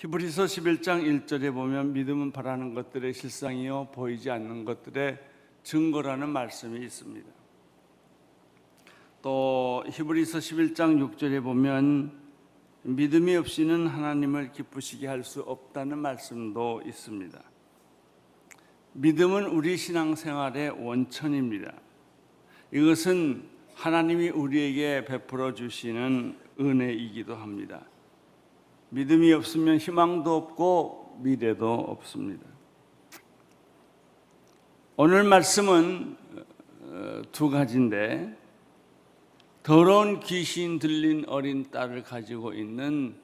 히브리서 11장 1절에 보면 믿음은 바라는 것들의 실상이요 보이지 않는 것들의 증거라는 말씀이 있습니다. 또 히브리서 11장 6절에 보면 믿음이 없이는 하나님을 기쁘시게 할 수 없다는 말씀도 있습니다. 믿음은 우리 신앙생활의 원천입니다. 이것은 하나님이 우리에게 베풀어 주시는 은혜이기도 합니다. 믿음이 없으면 희망도 없고 미래도 없습니다. 오늘 말씀은 두 가지인데, 더러운 귀신 들린 어린 딸을 가지고 있는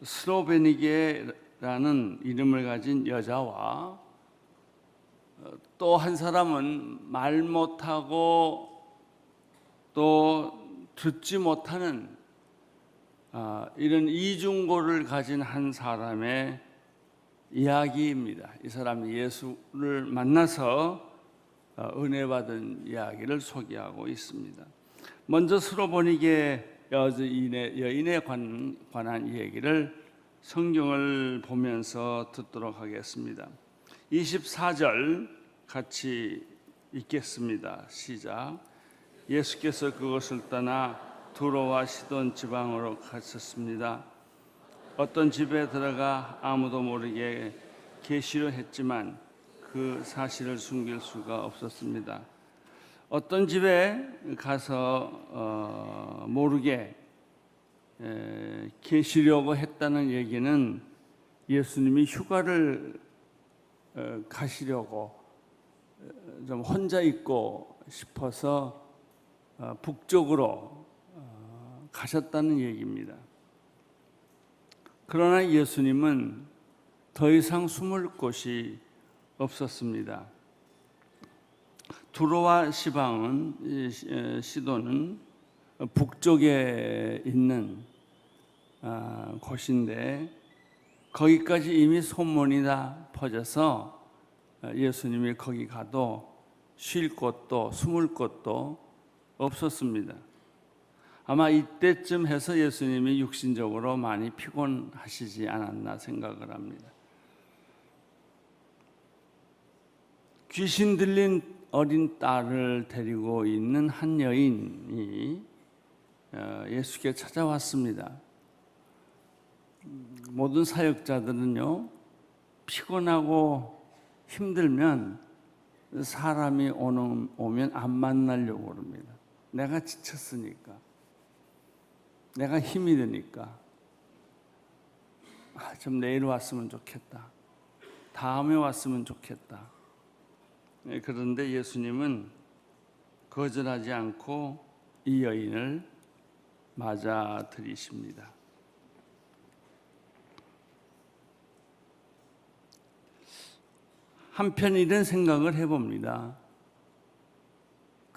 스로베니게라는 이름을 가진 여자와 또 한 사람은 말 못하고 또 듣지 못하는 이런 이중고를 가진 한 사람의 이야기입니다. 이 사람이 예수를 만나서 은혜 받은 이야기를 소개하고 있습니다. 먼저 스로보니게 여인에 관한 얘기를 성경을 보면서 듣도록 하겠습니다. 24절 같이 읽겠습니다. 시작. 예수께서 그것을 떠나 두로와 시돈 지방으로 가셨습니다. 어떤 집에 들어가 아무도 모르게 계시려 했지만 그 사실을 숨길 수가 없었습니다. 어떤 집에 가서 모르게 계시려고 했다는 얘기는 예수님이 휴가를 가시려고 좀 혼자 있고 싶어서 북쪽으로 가셨다는 얘기입니다. 그러나 예수님은 더 이상 숨을 곳이 없었습니다. 두로와 시돈은 북쪽에 있는 곳인데 거기까지 이미 소문이 다 퍼져서 예수님이 거기 가도 쉴 곳도 숨을 곳도 없었습니다. 아마 이때쯤 해서 예수님이 육신적으로 많이 피곤하시지 않았나 생각을 합니다. 귀신 들린 어린 딸을 데리고 있는 한 여인이 예수께 찾아왔습니다. 모든 사역자들은요, 피곤하고 힘들면 사람이 오면 안 만나려고 합니다. 내가 지쳤으니까, 내가 힘이 드니까 좀 내일 왔으면 좋겠다, 다음에 왔으면 좋겠다. 그런데 예수님은 거절하지 않고 이 여인을 맞아들이십니다. 한편 이런 생각을 해봅니다.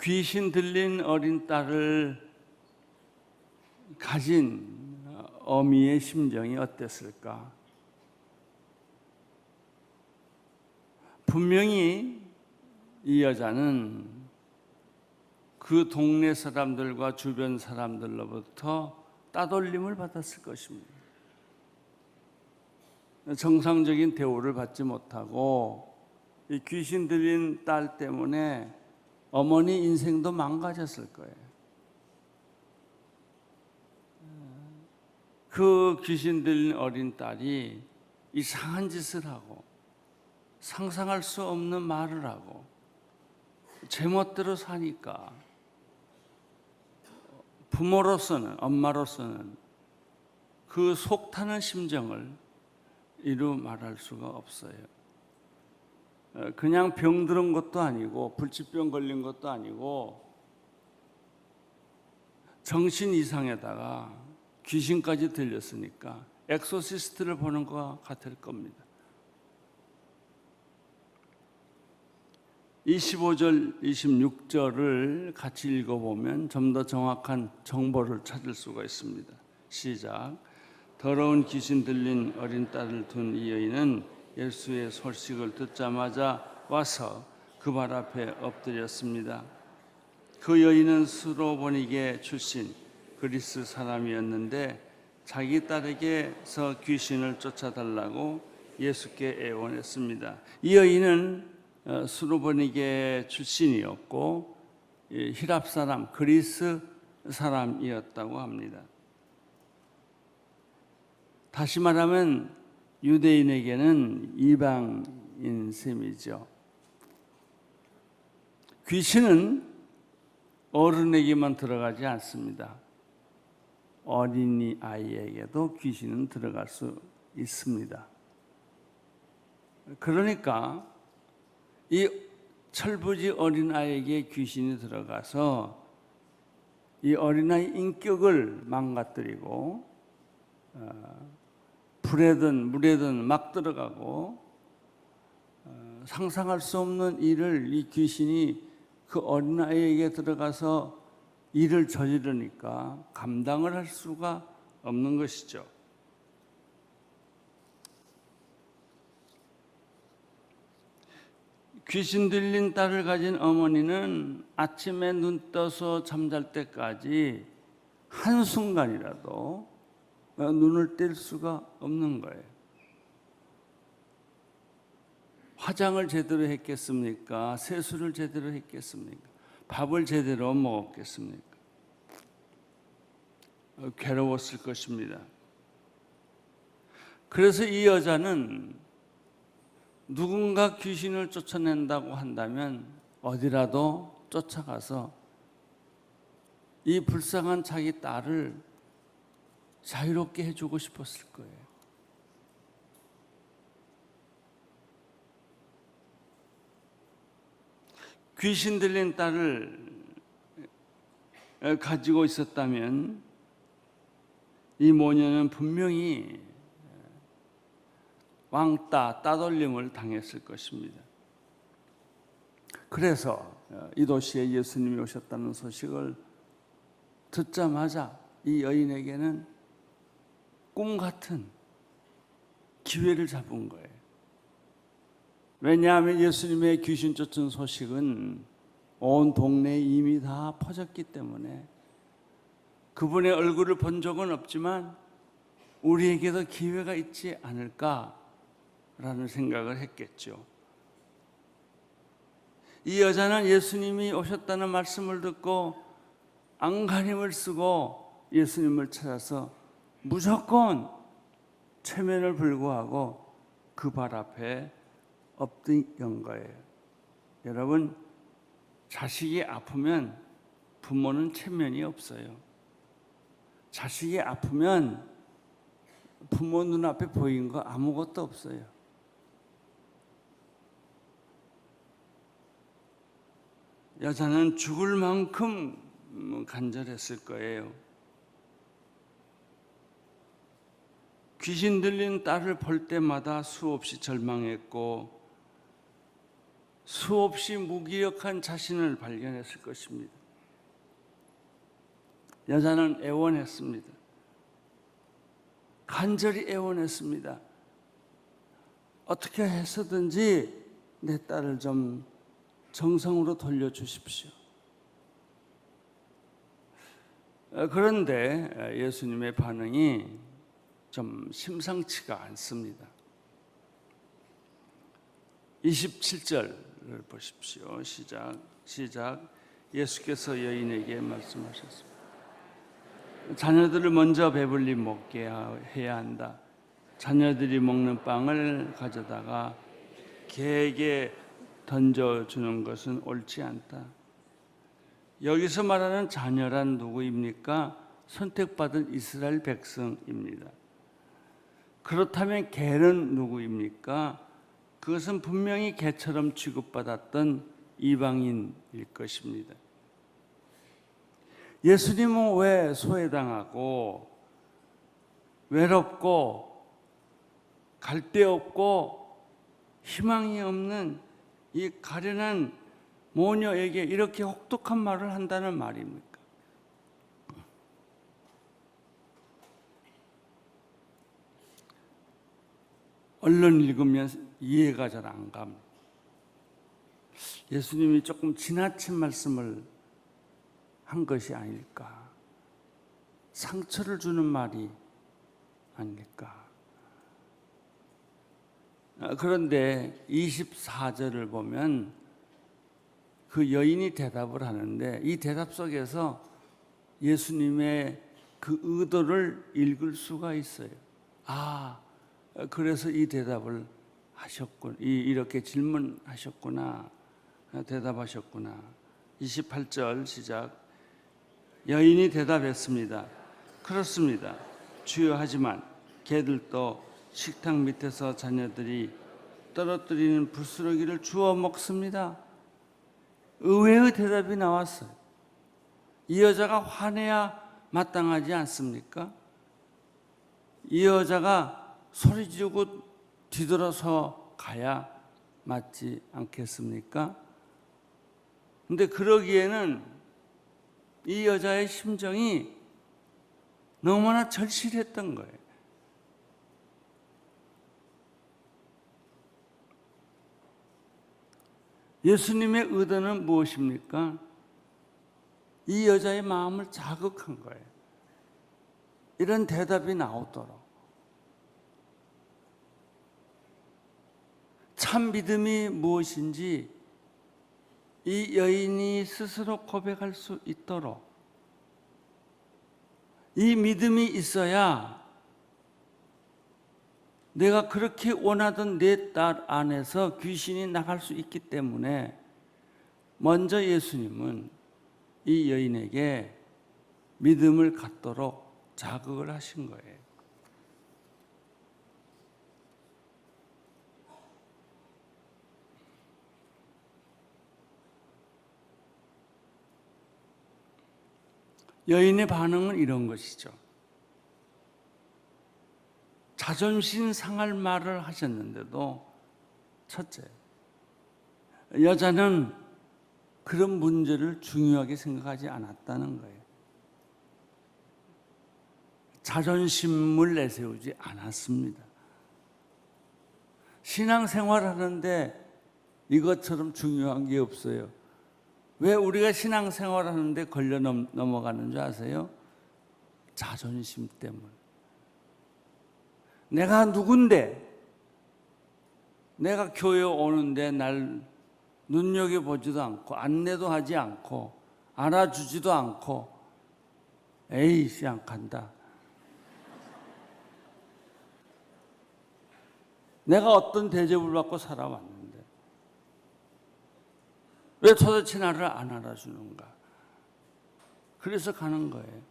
귀신 들린 어린 딸을 가진 어미의 심정이 어땠을까? 분명히 이 여자는 그 동네 사람들과 주변 사람들로부터 따돌림을 받았을 것입니다. 정상적인 대우를 받지 못하고 이 귀신 들린 딸 때문에 어머니 인생도 망가졌을 거예요. 그 귀신 들린 어린 딸이 이상한 짓을 하고 상상할 수 없는 말을 하고 제멋대로 사니까 부모로서는, 엄마로서는 그 속타는 심정을 이루 말할 수가 없어요. 그냥 병들은 것도 아니고 불치병 걸린 것도 아니고 정신 이상에다가 귀신까지 들렸으니까 엑소시스트를 보는 것 같을 겁니다. 25절, 26절을 같이 읽어보면 좀 더 정확한 정보를 찾을 수가 있습니다. 시작. 더러운 귀신 들린 어린 딸을 둔 이 여인은 예수의 소식을 듣자마자 와서 그 발 앞에 엎드렸습니다. 그 여인은 스로보니게 출신 그리스 사람이었는데 자기 딸에게서 귀신을 쫓아달라고 예수께 애원했습니다. 이 여인은 수로보니게 출신이었고 히랍 사람, 그리스 사람이었다고 합니다. 다시 말하면 유대인에게는 이방인 셈이죠. 귀신은 어른에게만 들어가지 않습니다. 어린이 아이에게도 귀신은 들어갈 수 있습니다. 그러니까 이 철부지 어린아이에게 귀신이 들어가서 이 어린아이 인격을 망가뜨리고 불에든 물에든 막 들어가고 상상할 수 없는 일을 이 귀신이 그 어린아이에게 들어가서 일을 저지르니까 감당을 할 수가 없는 것이죠. 귀신 들린 딸을 가진 어머니는 아침에 눈 떠서 잠잘 때까지 한순간이라도 눈을 뗄 수가 없는 거예요. 화장을 제대로 했겠습니까? 세수를 제대로 했겠습니까? 밥을 제대로 먹었겠습니까? 괴로웠을 것입니다. 그래서 이 여자는 누군가 귀신을 쫓아낸다고 한다면 어디라도 쫓아가서 이 불쌍한 자기 딸을 자유롭게 해주고 싶었을 거예요. 귀신 들린 딸을 가지고 있었다면 이 모녀는 분명히 왕따, 따돌림을 당했을 것입니다. 그래서 이 도시에 예수님이 오셨다는 소식을 듣자마자 이 여인에게는 꿈 같은 기회를 잡은 거예요. 왜냐하면 예수님의 귀신 쫓은 소식은 온 동네에 이미 다 퍼졌기 때문에 그분의 얼굴을 본 적은 없지만 우리에게도 기회가 있지 않을까라는 생각을 했겠죠. 이 여자는 예수님이 오셨다는 말씀을 듣고 안간힘을 쓰고 예수님을 찾아서 무조건 체면을 불구하고 그 발 앞에 엎드린 거예요. 여러분, 자식이 아프면 부모는 체면이 없어요. 자식이 아프면 부모 눈앞에 보인 거 아무것도 없어요. 여자는 죽을 만큼 간절했을 거예요. 귀신 들린 딸을 볼 때마다 수없이 절망했고 수없이 무기력한 자신을 발견했을 것입니다. 여자는 애원했습니다. 간절히 애원했습니다. 어떻게 해서든지 내 딸을 좀 정상으로 돌려주십시오. 그런데 예수님의 반응이 좀 심상치가 않습니다. 27절을 보십시오. 시작. 예수께서 여인에게 말씀하셨습니다. 자녀들을 먼저 배불리 먹게 해야 한다. 자녀들이 먹는 빵을 가져다가 개에게 던져주는 것은 옳지 않다. 여기서 말하는 자녀란 누구입니까? 선택받은 이스라엘 백성입니다. 그렇다면 개는 누구입니까? 그것은 분명히 개처럼 취급받았던 이방인일 것입니다. 예수님은 왜 소외당하고 외롭고 갈데없고 희망이 없는 이 가련한 모녀에게 이렇게 혹독한 말을 한다는 말입니까? 얼른 읽으면 이해가 잘 안 갑니다. 예수님이 조금 지나친 말씀을 한 것이 아닐까. 상처를 주는 말이 아닐까. 그런데 24절을 보면 그 여인이 대답을 하는데 이 대답 속에서 예수님의 그 의도를 읽을 수가 있어요. 그래서 이 대답을 하셨군. 이렇게 질문하셨구나. 대답하셨구나. 28절 시작. 여인이 대답했습니다. 그렇습니다. 주여, 하지만 개들도 식탁 밑에서 자녀들이 떨어뜨리는 부스러기를 주워 먹습니다. 의외의 대답이 나왔어요. 이 여자가 화내야 마땅하지 않습니까? 이 여자가 소리 지르고 뒤돌아서 가야 맞지 않겠습니까? 근데 그러기에는 이 여자의 심정이 너무나 절실했던 거예요. 예수님의 의도는 무엇입니까? 이 여자의 마음을 자극한 거예요. 이런 대답이 나오도록. 참 믿음이 무엇인지 이 여인이 스스로 고백할 수 있도록 이 믿음이 있어야 내가 그렇게 원하던 내 딸 안에서 귀신이 나갈 수 있기 때문에 먼저 예수님은 이 여인에게 믿음을 갖도록 자극을 하신 거예요. 여인의 반응은 이런 것이죠. 자존심 상할 말을 하셨는데도 첫째, 여자는 그런 문제를 중요하게 생각하지 않았다는 거예요. 자존심을 내세우지 않았습니다. 신앙생활하는데 이것처럼 중요한 게 없어요. 왜 우리가 신앙생활하는데 걸려 넘어가는 줄 아세요? 자존심 때문에. 내가 누군데, 내가 교회 오는데 날 눈여겨보지도 않고 안내도 하지 않고 알아주지도 않고 에이 그냥 간다. 내가 어떤 대접을 받고 살아왔는데 왜 도대체 나를 안 알아주는가? 그래서 가는 거예요.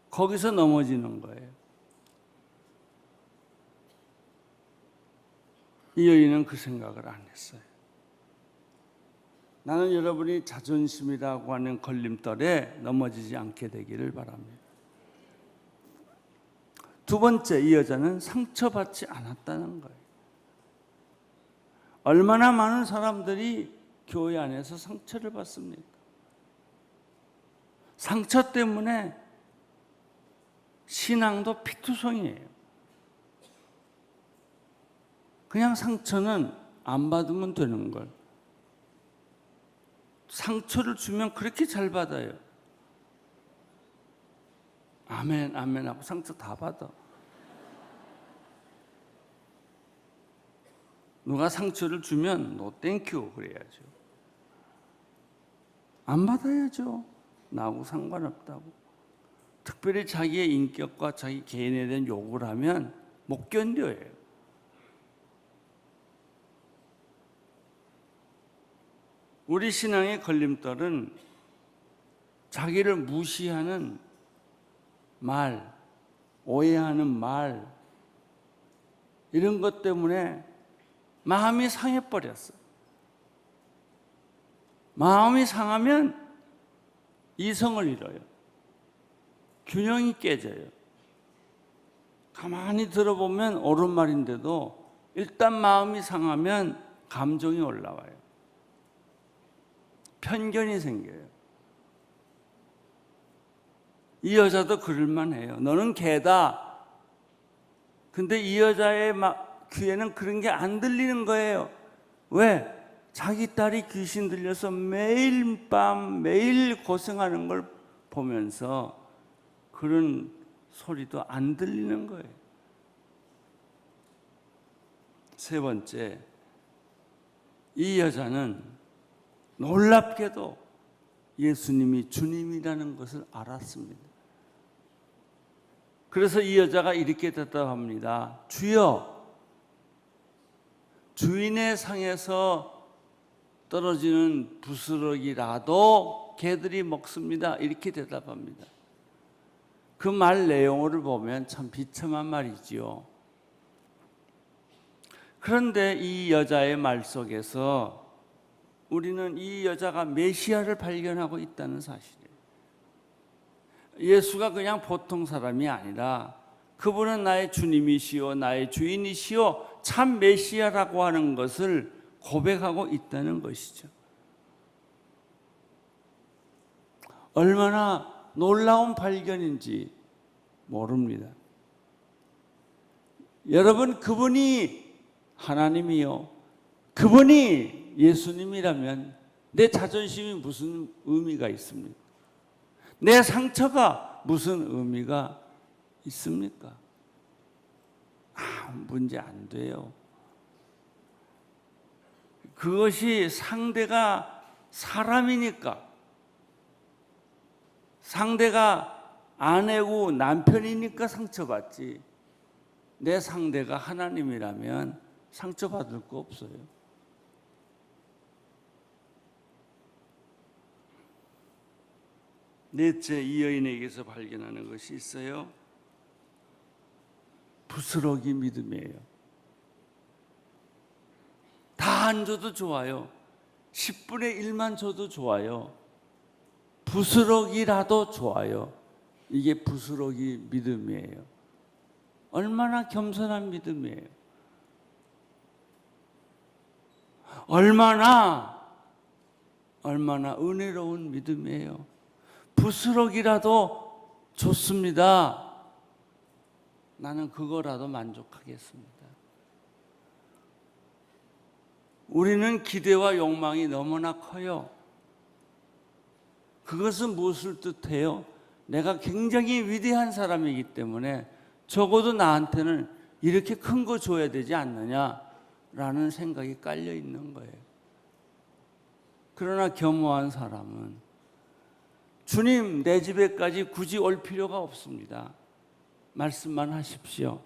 거기서 넘어지는 거예요. 이 여인은 그 생각을 안 했어요. 나는 여러분이 자존심이라고 하는 걸림돌에 넘어지지 않게 되기를 바랍니다. 두 번째, 이 여자는 상처받지 않았다는 거예요. 얼마나 많은 사람들이 교회 안에서 상처를 받습니까? 상처 때문에 신앙도 피투성이에요. 그냥 상처는 안 받으면 되는 걸. 상처를 주면 그렇게 잘 받아요. 아멘, 아멘 하고 상처 다 받아. 누가 상처를 주면 너 땡큐 그래야죠. 안 받아야죠. 나하고 상관없다고. 특별히 자기의 인격과 자기 개인에 대한 욕을 하면 못 견뎌요. 우리 신앙의 걸림돌은 자기를 무시하는 말, 오해하는 말, 이런 것 때문에 마음이 상해버렸어요. 마음이 상하면 이성을 잃어요. 균형이 깨져요. 가만히 들어보면 옳은 말인데도 일단 마음이 상하면 감정이 올라와요. 편견이 생겨요. 이 여자도 그럴만해요. 너는 개다. 근데 이 여자의 귀에는 그런 게 안 들리는 거예요. 왜? 자기 딸이 귀신 들려서 매일 밤 매일 고생하는 걸 보면서 그런 소리도 안 들리는 거예요. 세 번째, 이 여자는 놀랍게도 예수님이 주님이라는 것을 알았습니다. 그래서 이 여자가 이렇게 대답합니다. 주여, 주인의 상에서 떨어지는 부스러기라도 개들이 먹습니다. 이렇게 대답합니다. 그 말 내용을 보면 참 비참한 말이지요. 그런데 이 여자의 말 속에서 우리는 이 여자가 메시아를 발견하고 있다는 사실이에요. 예수가 그냥 보통 사람이 아니라 그분은 나의 주님이시오, 나의 주인이시오, 참 메시아라고 하는 것을 고백하고 있다는 것이죠. 얼마나 놀라운 발견인지 모릅니다. 여러분, 그분이 하나님이요, 그분이 예수님이라면 내 자존심이 무슨 의미가 있습니까? 내 상처가 무슨 의미가 있습니까? 문제 안 돼요. 그것이 상대가 사람이니까, 상대가 아내고 남편이니까 상처받지, 내 상대가 하나님이라면 상처받을 거 없어요. 넷째, 이 여인에게서 발견하는 것이 있어요. 부스러기 믿음이에요. 다 안 줘도 좋아요. 10분의 1만 줘도 좋아요. 부스러기라도 좋아요. 이게 부스러기 믿음이에요. 얼마나 겸손한 믿음이에요. 얼마나 은혜로운 믿음이에요. 부스러기라도 좋습니다. 나는 그거라도 만족하겠습니다. 우리는 기대와 욕망이 너무나 커요. 그것은 무엇을 뜻해요? 내가 굉장히 위대한 사람이기 때문에 적어도 나한테는 이렇게 큰 거 줘야 되지 않느냐라는 생각이 깔려 있는 거예요. 그러나 겸허한 사람은 주님, 내 집에까지 굳이 올 필요가 없습니다. 말씀만 하십시오.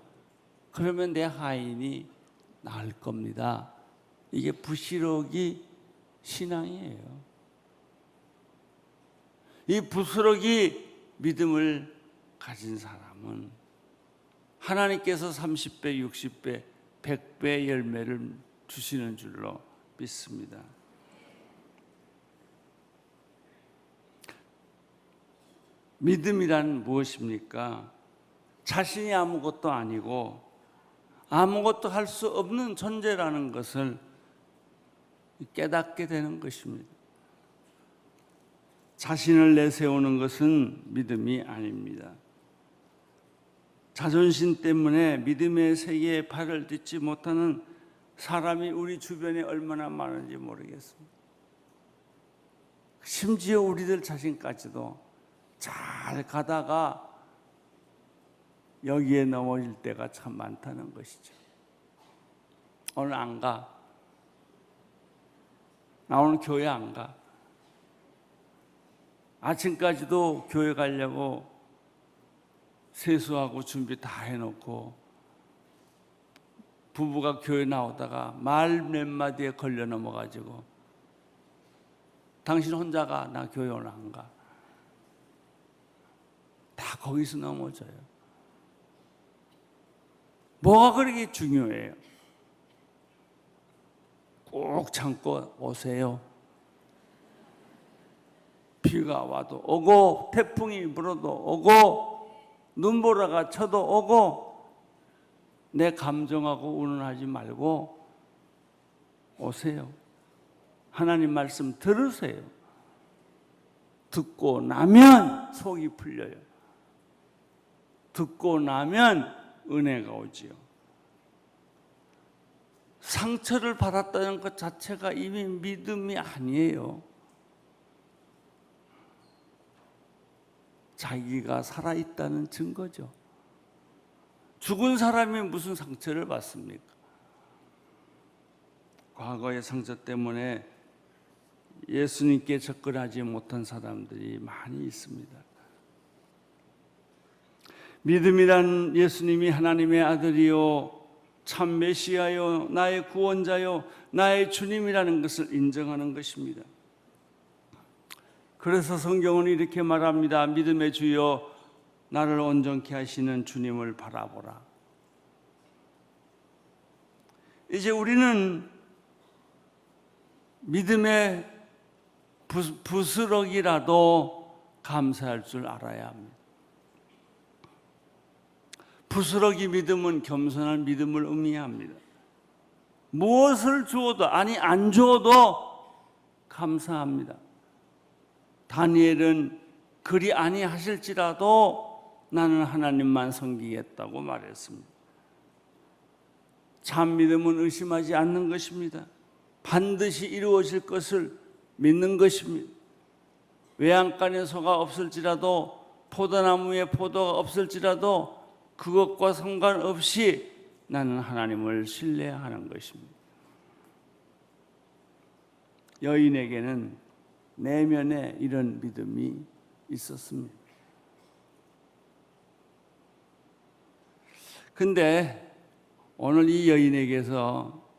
그러면 내 하인이 나을 겁니다. 이게 부스러기 신앙이에요. 이 부스러기 믿음을 가진 사람은 하나님께서 30배, 60배, 100배 열매를 주시는 줄로 믿습니다. 믿음이란 무엇입니까? 자신이 아무것도 아니고 아무것도 할 수 없는 존재라는 것을 깨닫게 되는 것입니다. 자신을 내세우는 것은 믿음이 아닙니다. 자존심 때문에 믿음의 세계에 발을 딛지 못하는 사람이 우리 주변에 얼마나 많은지 모르겠습니다. 심지어 우리들 자신까지도 잘 가다가 여기에 넘어질 때가 참 많다는 것이죠. 오늘 안 가. 나 오늘 교회 안 가. 아침까지도 교회 가려고 세수하고 준비 다 해놓고 부부가 교회 나오다가 말 몇 마디에 걸려 넘어가지고 당신 혼자 가. 나 교회 오늘 안 가. 다 거기서 넘어져요. 뭐가 그렇게 중요해요? 꼭 참고 오세요. 비가 와도 오고 태풍이 불어도 오고 눈보라가 쳐도 오고 내 감정하고 운운하지 말고 오세요. 하나님 말씀 들으세요. 듣고 나면 속이 풀려요. 듣고 나면 은혜가 오지요. 상처를 받았다는 것 자체가 이미 믿음이 아니에요. 자기가 살아있다는 증거죠. 죽은 사람이 무슨 상처를 받습니까? 과거의 상처 때문에 예수님께 접근하지 못한 사람들이 많이 있습니다. 믿음이란 예수님이 하나님의 아들이요 참 메시아요 나의 구원자요 나의 주님이라는 것을 인정하는 것입니다. 그래서 성경은 이렇게 말합니다. 믿음의 주여 나를 온전케 하시는 주님을 바라보라. 이제 우리는 믿음의 부스러기라도 감사할 줄 알아야 합니다. 부스러기 믿음은 겸손한 믿음을 의미합니다. 무엇을 주어도 아니 안 주어도 감사합니다. 다니엘은 그리 아니하실지라도 나는 하나님만 섬기겠다고 말했습니다. 참 믿음은 의심하지 않는 것입니다. 반드시 이루어질 것을 믿는 것입니다. 외양간에 소가 없을지라도 포도나무에 포도가 없을지라도 그것과 상관없이 나는 하나님을 신뢰하는 것입니다. 여인에게는 내면에 이런 믿음이 있었습니다. 근데 오늘 이 여인에게서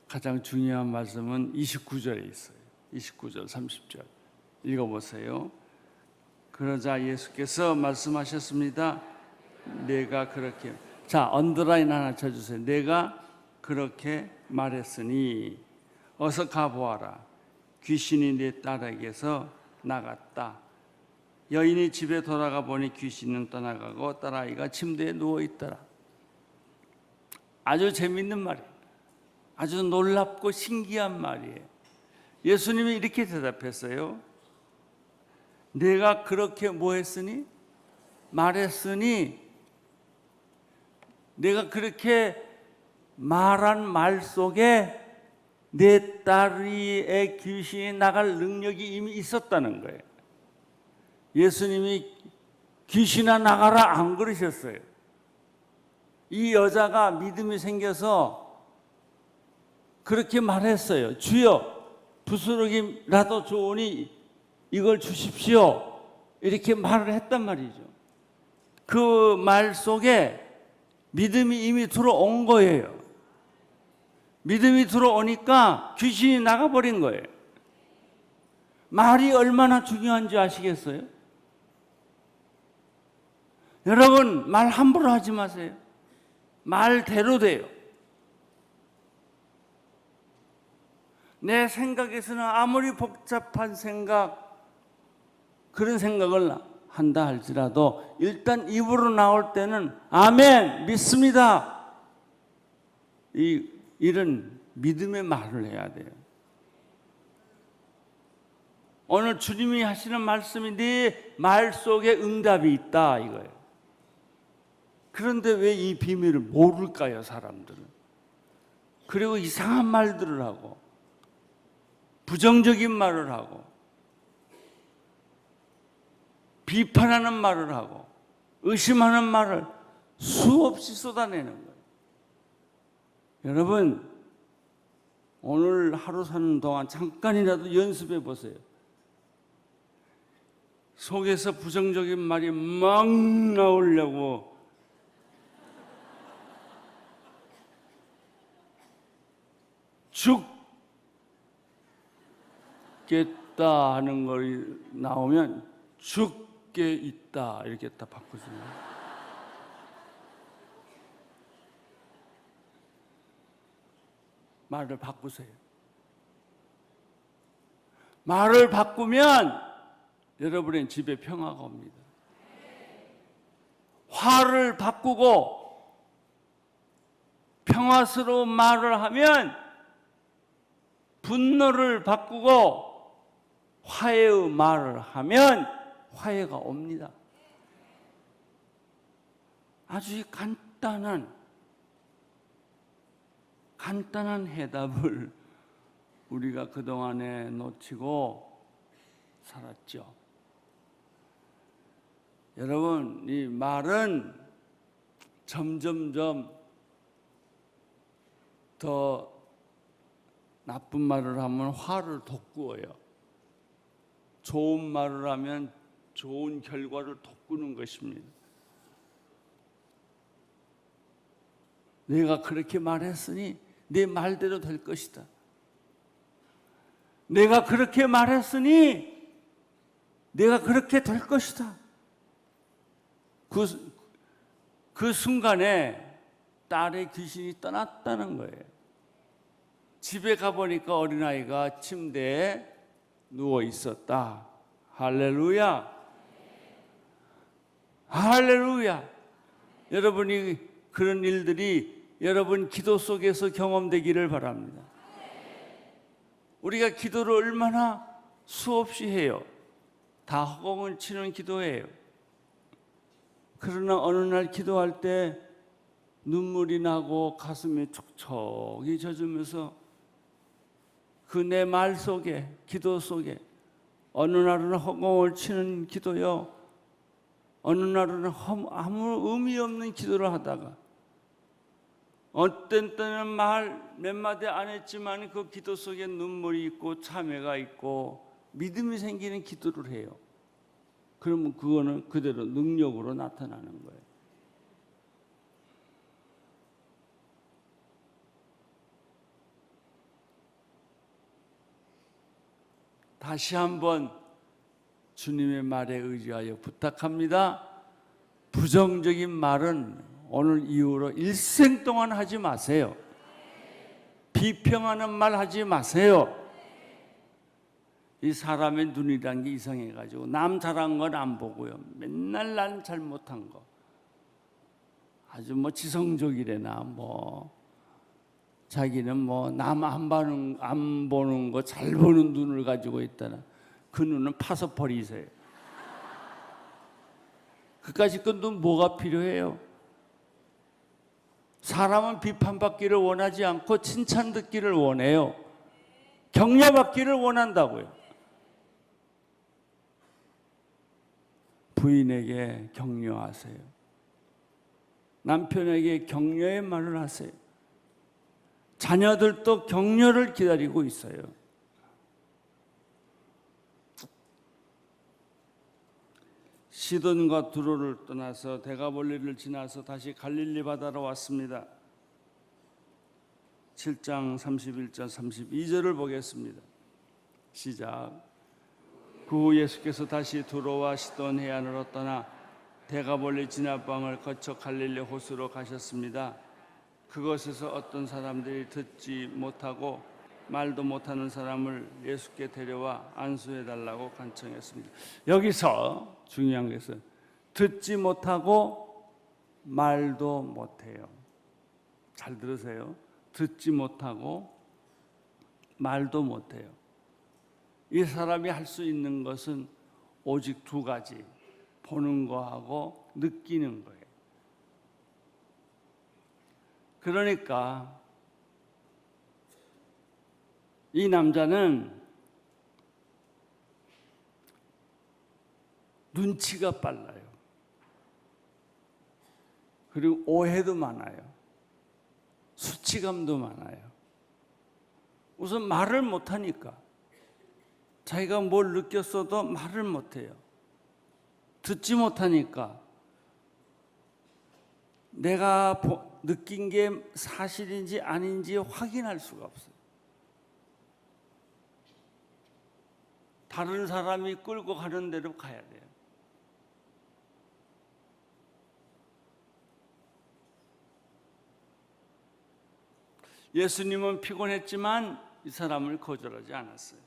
가장 중요한 말씀은 29절에 있어요. 29절, 30절 읽어보세요. 그러자 예수께서 말씀하셨습니다. 내가 그렇게, 자 언더라인 하나 쳐주세요. 내가 그렇게 말했으니 어서 가보아라. 귀신이 내 딸에게서 나갔다. 여인이 집에 돌아가 보니 귀신은 떠나가고 딸아이가 침대에 누워있더라. 아주 재밌는 말이에요. 아주 놀랍고 신기한 말이에요. 예수님이 이렇게 대답했어요. 내가 그렇게 뭐 했으니? 말했으니 내가 그렇게 말한 말 속에 내 딸의 귀신이 나갈 능력이 이미 있었다는 거예요. 예수님이 귀신아 나가라 안 그러셨어요. 이 여자가 믿음이 생겨서 그렇게 말했어요. 주여 부스러기라도 좋으니 이걸 주십시오. 이렇게 말을 했단 말이죠. 그 말 속에 믿음이 이미 들어온 거예요. 믿음이 들어오니까 귀신이 나가버린 거예요. 말이 얼마나 중요한지 아시겠어요? 여러분 말 함부로 하지 마세요. 말대로 돼요. 내 생각에서는 아무리 복잡한 생각, 그런 생각을 한다 할지라도 일단 입으로 나올 때는 아멘, 믿습니다. 이런 믿음의 말을 해야 돼요. 오늘 주님이 하시는 말씀이 네 말 속에 응답이 있다 이거예요. 그런데 왜 이 비밀을 모를까요, 사람들은? 그리고 이상한 말들을 하고 부정적인 말을 하고 비판하는 말을 하고 의심하는 말을 수없이 쏟아내는 거예요. 여러분 오늘 하루 사는 동안 잠깐이라도 연습해 보세요. 속에서 부정적인 말이 막 나오려고 죽겠다 하는 걸 나오면 죽게 있다 이렇게 딱 바꾸세요. 말을 바꾸세요. 말을 바꾸면 여러분의 집에 평화가 옵니다. 화를 바꾸고 평화스러운 말을 하면 분노를 바꾸고 화해의 말을 하면 화해가 옵니다. 아주 간단한 해답을 우리가 그동안에 놓치고 살았죠. 여러분, 이 말은 점점점 더 나쁜 말을 하면 화를 돋구어요. 좋은 말을 하면 좋은 결과를 돋구는 것입니다. 내가 그렇게 말했으니 내 말대로 될 것이다. 내가 그렇게 말했으니 내가 그렇게 될 것이다. 그 순간에 딸의 귀신이 떠났다는 거예요. 집에 가보니까 어린아이가 침대에 누워 있었다. 할렐루야. 할렐루야. 여러분이 그런 일들이 여러분 기도 속에서 경험되기를 바랍니다. 우리가 기도를 얼마나 수없이 해요. 다 허공을 치는 기도예요. 그러나 어느 날 기도할 때 눈물이 나고 가슴이 촉촉이 젖으면서 그 내 말 속에, 기도 속에 어느 날은 허공을 치는 기도요, 어느 날은 아무 의미 없는 기도를 하다가 어떤 때는 말 몇 마디 안 했지만 그 기도 속에 눈물이 있고 참회가 있고 믿음이 생기는 기도를 해요. 그러면 그거는 그대로 능력으로 나타나는 거예요. 다시 한번 주님의 말에 의지하여 부탁합니다. 부정적인 말은 오늘 이후로 일생 동안 하지 마세요. 비평하는 말 하지 마세요. 이 사람의 눈이란 게 이상해가지고 남 잘한 건 안 보고요. 맨날 난 잘못한 거. 아주 뭐 지성적이래나 자기는 남 안 보는 거 잘 보는 눈을 가지고 있다나 그 눈은 파서 버리세요. 그까짓 건 눈 뭐가 필요해요? 사람은 비판받기를 원하지 않고 칭찬 듣기를 원해요. 격려받기를 원한다고요. 부인에게 격려하세요. 남편에게 격려의 말을 하세요. 자녀들도 격려를 기다리고 있어요. 시돈과 두로를 떠나서 데가볼리를 지나서 다시 갈릴리 바다로 왔습니다. 7장 31절 32절을 보겠습니다. 시작. 그 후 예수께서 다시 두로와 시돈 해안으로 떠나 데가볼리 진압방을 거쳐 갈릴리 호수로 가셨습니다. 그곳에서 어떤 사람들이 듣지 못하고 말도 못하는 사람을 예수께 데려와 안수해 달라고 간청했습니다. 여기서 중요한 것은 듣지 못하고 말도 못해요. 잘 들으세요. 듣지 못하고 말도 못해요. 이 사람이 할 수 있는 것은 오직 두 가지. 보는 거하고 느끼는 거예요. 그러니까 이 남자는 눈치가 빨라요. 그리고 오해도 많아요. 수치감도 많아요. 우선 말을 못하니까 자기가 뭘 느꼈어도 말을 못해요. 듣지 못하니까 내가 느낀 게 사실인지 아닌지 확인할 수가 없어요. 다른 사람이 끌고 가는 대로 가야 돼요. 예수님은 피곤했지만 이 사람을 거절하지 않았어요.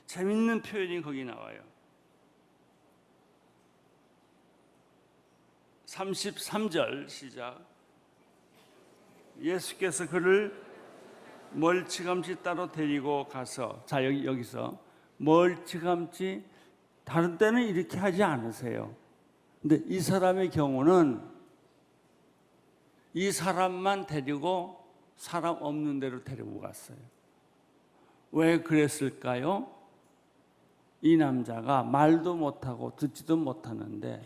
재밌는 표현이 거기 나와요. 33절 시작. 예수께서 그를 멀찌감치 따로 데리고 가서, 자 여기서 멀찌감치, 다른 때는 이렇게 하지 않으세요. 근데 이 사람의 경우는 이 사람만 데리고 사람 없는 데로 데리고 갔어요. 왜 그랬을까요? 이 남자가 말도 못하고 듣지도 못하는데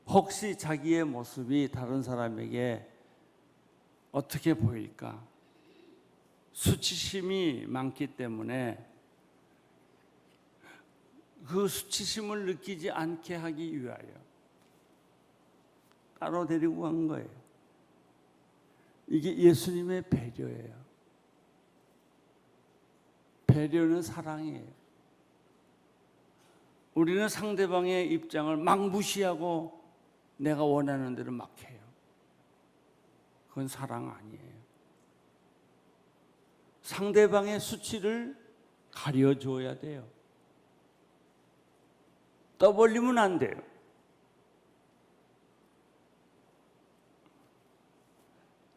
혹시 자기의 모습이 다른 사람에게 어떻게 보일까? 수치심이 많기 때문에 그 수치심을 느끼지 않게 하기 위하여 따로 데리고 간 거예요. 이게 예수님의 배려예요. 배려는 사랑이에요. 우리는 상대방의 입장을 막 무시하고 내가 원하는 대로 막 해요. 그건 사랑 아니에요. 상대방의 수치를 가려줘야 돼요. 떠벌리면 안 돼요.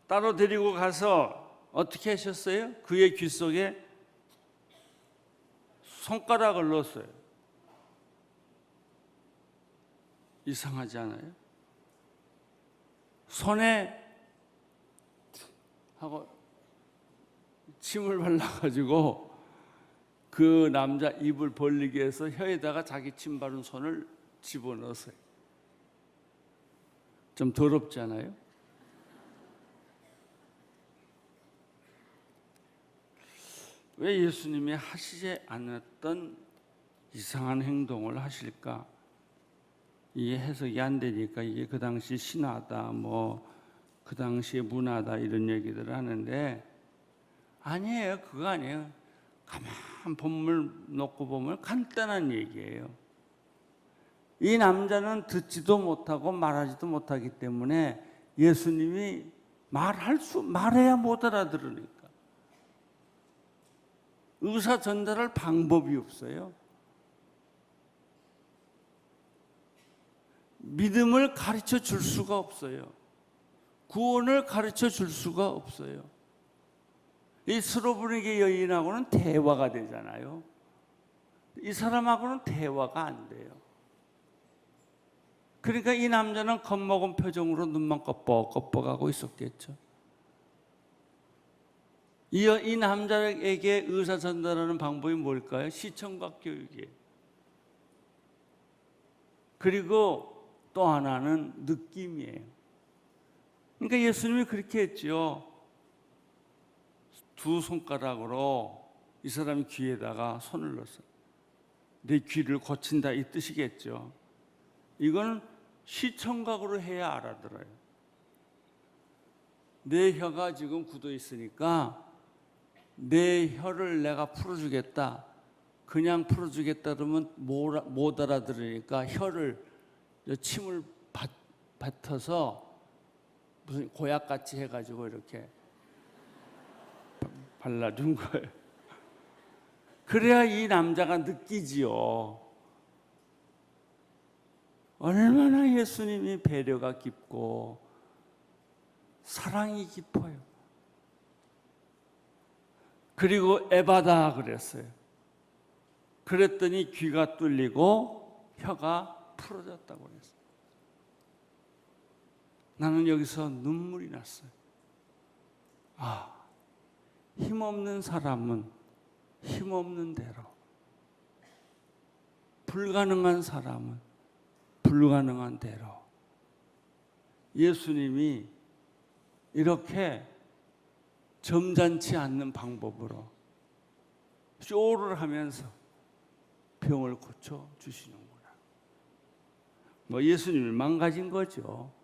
따로 데리고 가서 어떻게 하셨어요? 그의 귀 속에 손가락을 넣었어요. 이상하지 않아요? 손에 하고 침을 발라가지고 그 남자 입을 벌리게 해서 혀에다가 자기 침 바른 손을 집어넣었어요. 좀 더럽지 않아요? 왜 예수님이 하시지 않았던 이상한 행동을 하실까? 이게 해석이 안 되니까 이게 그 당시 신화다, 그 당시의 문화다 이런 얘기들을 하는데 아니에요. 그거 아니에요. 가만 본문을 놓고 보면 간단한 얘기예요. 이 남자는 듣지도 못하고 말하지도 못하기 때문에 예수님이 말해야 못 알아들으니까 의사 전달할 방법이 없어요. 믿음을 가르쳐 줄 수가 없어요. 구원을 가르쳐 줄 수가 없어요. 이 스로브니게 여인하고는 대화가 되잖아요. 이 사람하고는 대화가 안 돼요. 그러니까 이 남자는 겁먹은 표정으로 눈만 껌뻑껌뻑하고 있었겠죠. 이 남자에게 의사 전달하는 방법이 뭘까요? 시청각 교육이에요. 그리고 또 하나는 느낌이에요. 그러니까 예수님이 그렇게 했죠. 두 손가락으로 이 사람 귀에다가 손을 넣었어요. 내 귀를 고친다 이 뜻이겠죠. 이건 시청각으로 해야 알아들어요. 내 혀가 지금 굳어 있으니까 내 혀를 내가 풀어주겠다. 그냥 풀어주겠다 그러면 못 알아들으니까 혀를 침을 뱉어서 무슨 고약같이 해가지고 이렇게 발라준 거예요. 그래야 이 남자가 느끼지요. 얼마나 예수님이 배려가 깊고 사랑이 깊어요. 그리고 에바다 그랬어요. 그랬더니 귀가 뚫리고 혀가 풀어졌다고 그랬어요. 나는 여기서 눈물이 났어요. 힘없는 사람은 힘없는 대로, 불가능한 사람은 불가능한 대로 예수님이 이렇게 점잖지 않는 방법으로 쇼를 하면서 병을 고쳐 주시는구나. 예수님을 망가진 거죠.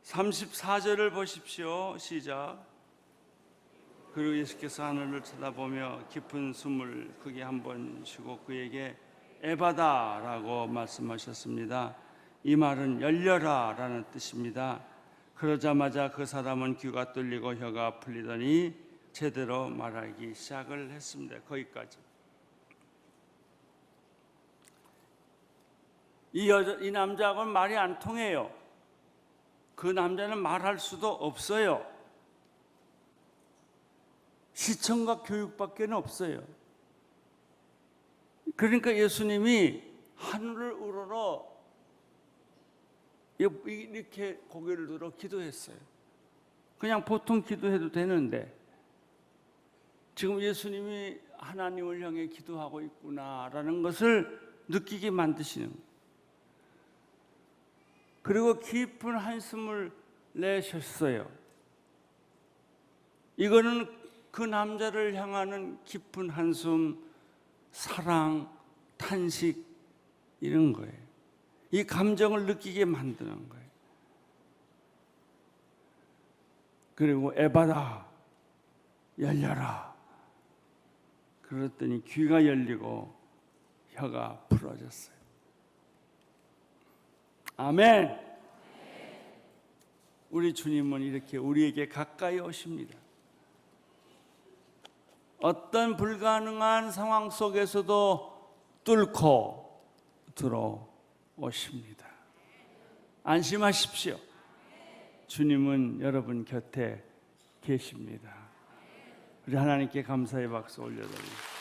(34절을) 보십시오. 시작. 그리고 예수께서 하늘을 쳐다보며 깊은 숨을 크게 한 번 쉬고 그에게 에바다라고 말씀하셨습니다. 이 말은 열려라 라는 뜻입니다. 그러자마자 그 사람은 귀가 뚫리고 혀가 풀리더니 제대로 말하기 시작을 했습니다. 거기까지. 이 남자하고는 말이 안 통해요. 그 남자는 말할 수도 없어요. 시청각 교육밖에 없어요. 그러니까 예수님이 하늘을 우러러 이렇게 고개를 들어 기도했어요. 그냥 보통 기도해도 되는데 지금 예수님이 하나님을 향해 기도하고 있구나라는 것을 느끼게 만드시는 거예요. 그리고 깊은 한숨을 내셨어요. 이거는 그 남자를 향하는 깊은 한숨, 사랑, 탄식 이런 거예요. 이 감정을 느끼게 만드는 거예요. 그리고 에바다 열려라. 그랬더니 귀가 열리고 혀가 풀어졌어요. 아멘. 우리 주님은 이렇게 우리에게 가까이 오십니다. 어떤 불가능한 상황 속에서도 뚫고 들어오십니다. 안심하십시오. 주님은 여러분 곁에 계십니다. 우리 하나님께 감사의 박수 올려드립니다.